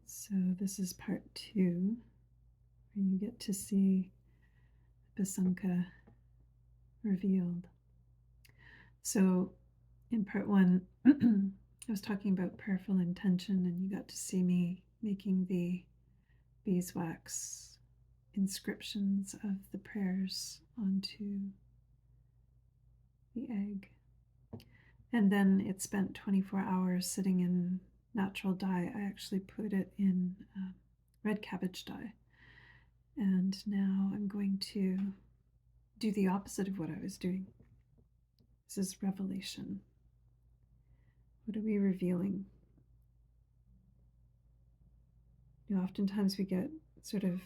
So this is part 2, where you get to see Basanka revealed. So in part 1, I was talking about prayerful intention, and you got to see me making the beeswax inscriptions of the prayers onto the egg. And then it spent 24 hours sitting in natural dye. I actually put it in red cabbage dye. And now I'm going to do the opposite of what I was doing. This is revelation. What are we revealing? Oftentimes we get sort of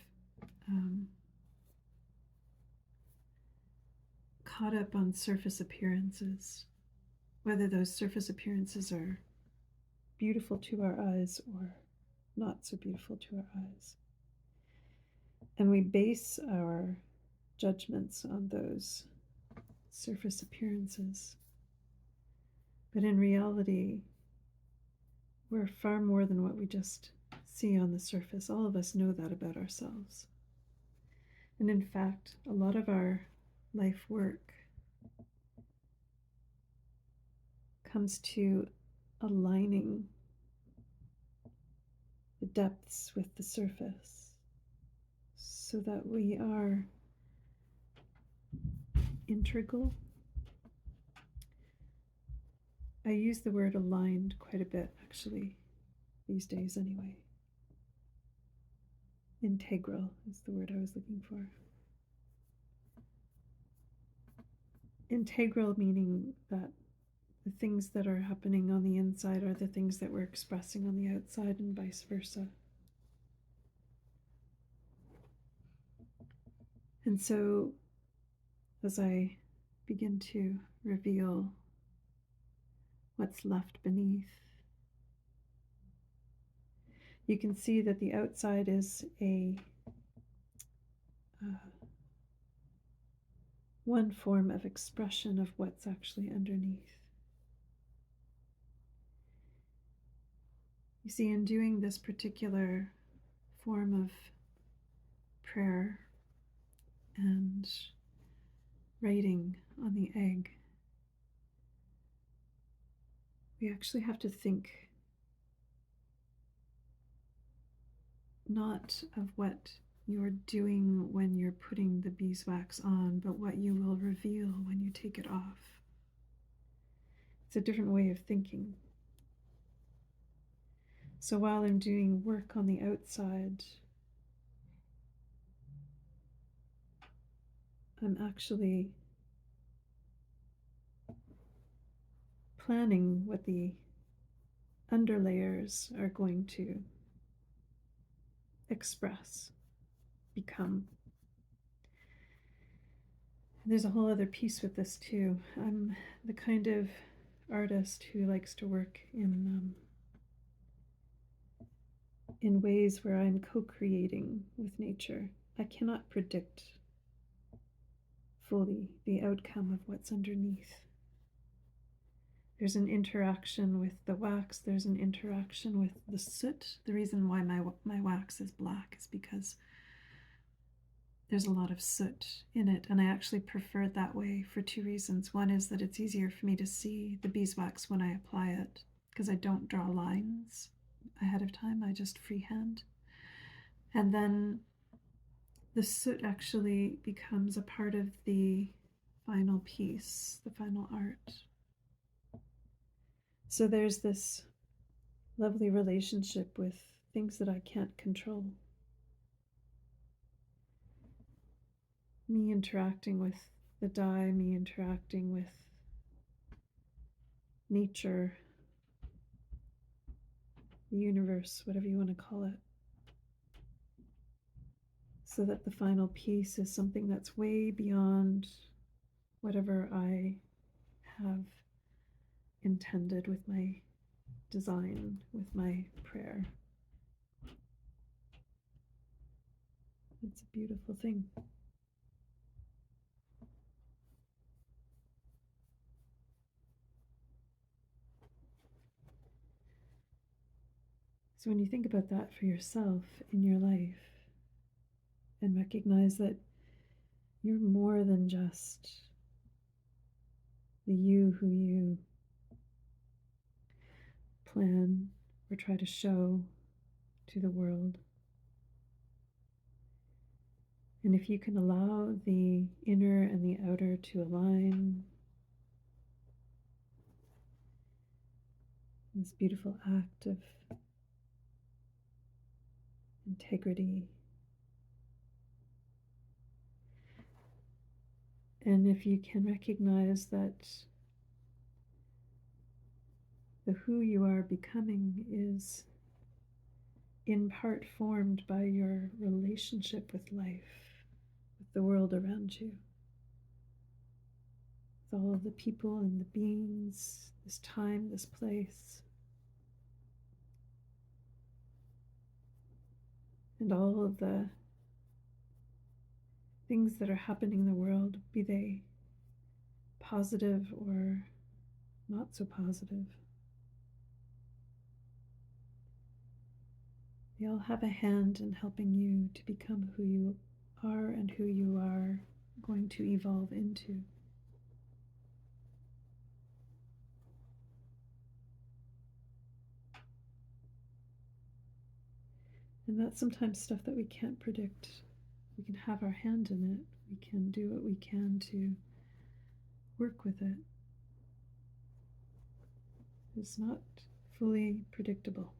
caught up on surface appearances, whether those surface appearances are beautiful to our eyes or not so beautiful to our eyes. And we base our judgments on those surface appearances. But in reality, we're far more than what we just see on the surface. All of us know that about ourselves. And in fact, a lot of our life work comes to aligning the depths with the surface so that we are integral. I use the word aligned quite a bit, actually, these days anyway. Integral is the word I was looking for. Integral meaning that the things that are happening on the inside are the things that we're expressing on the outside, and vice versa. And so, as I begin to reveal what's left beneath, you can see that the outside is a one form of expression of what's actually underneath. You see, in doing this particular form of prayer and writing on the egg, we actually have to think not of what you're doing when you're putting the beeswax on, but what you will reveal when you take it off. It's a different way of thinking. So while I'm doing work on the outside, I'm actually planning what the underlayers are going to express, become. There's a whole other piece with this too. I'm the kind of artist who likes to work in ways where I'm co-creating with nature. I cannot predict fully the outcome of what's underneath. There's an interaction with the wax, there's an interaction with the soot. The reason why my wax is black is because there's a lot of soot in it, and I actually prefer it that way for 2 reasons. One is that it's easier for me to see the beeswax when I apply it, because I don't draw lines ahead of time, I just freehand. And then the soot actually becomes a part of the final piece, the final art. So there's this lovely relationship with things that I can't control. Me interacting with the dye, me interacting with nature, the universe, whatever you want to call it, so that the final piece is something that's way beyond whatever I have intended with my design, with my prayer. It's a beautiful thing. So when you think about that for yourself in your life and recognize that you're more than just the you who you plan or try to show to the world. And if you can allow the inner and the outer to align, this beautiful act of integrity. And if you can recognize that the who you are becoming is in part formed by your relationship with life, with the world around you, with all of the people and the beings, this time, this place, and all of the things that are happening in the world, be they positive or not so positive. They all have a hand in helping you to become who you are and who you are going to evolve into. And that's sometimes stuff that we can't predict. We can have our hand in it. We can do what we can to work with it. It's not fully predictable.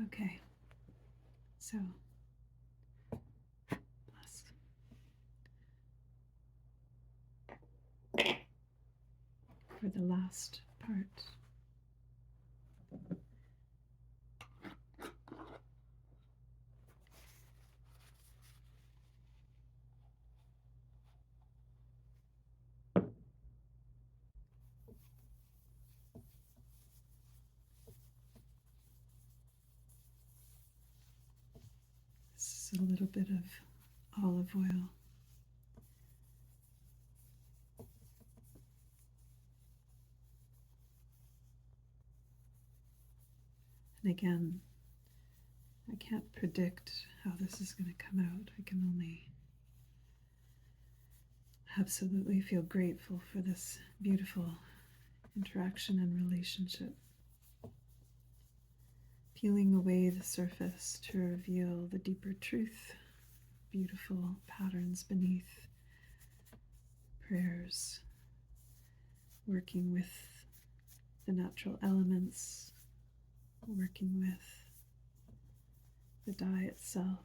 Okay, so for the last part. This is a little bit of olive oil. And again, I can't predict how this is going to come out. I can only absolutely feel grateful for this beautiful interaction and relationship. Peeling away the surface to reveal the deeper truth, beautiful patterns beneath, prayers, working with the natural elements, working with the dye itself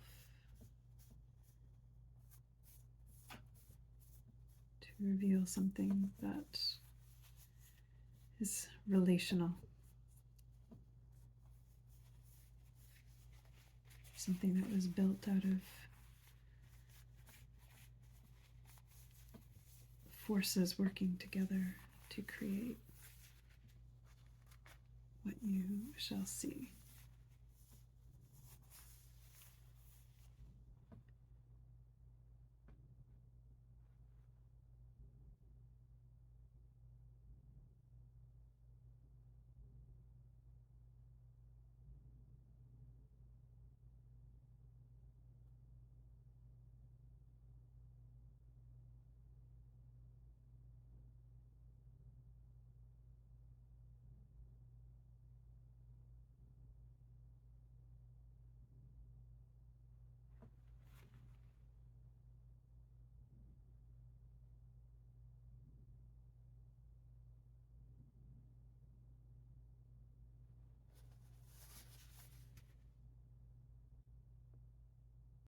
to reveal something that is relational, something that was built out of forces working together to create what you shall see.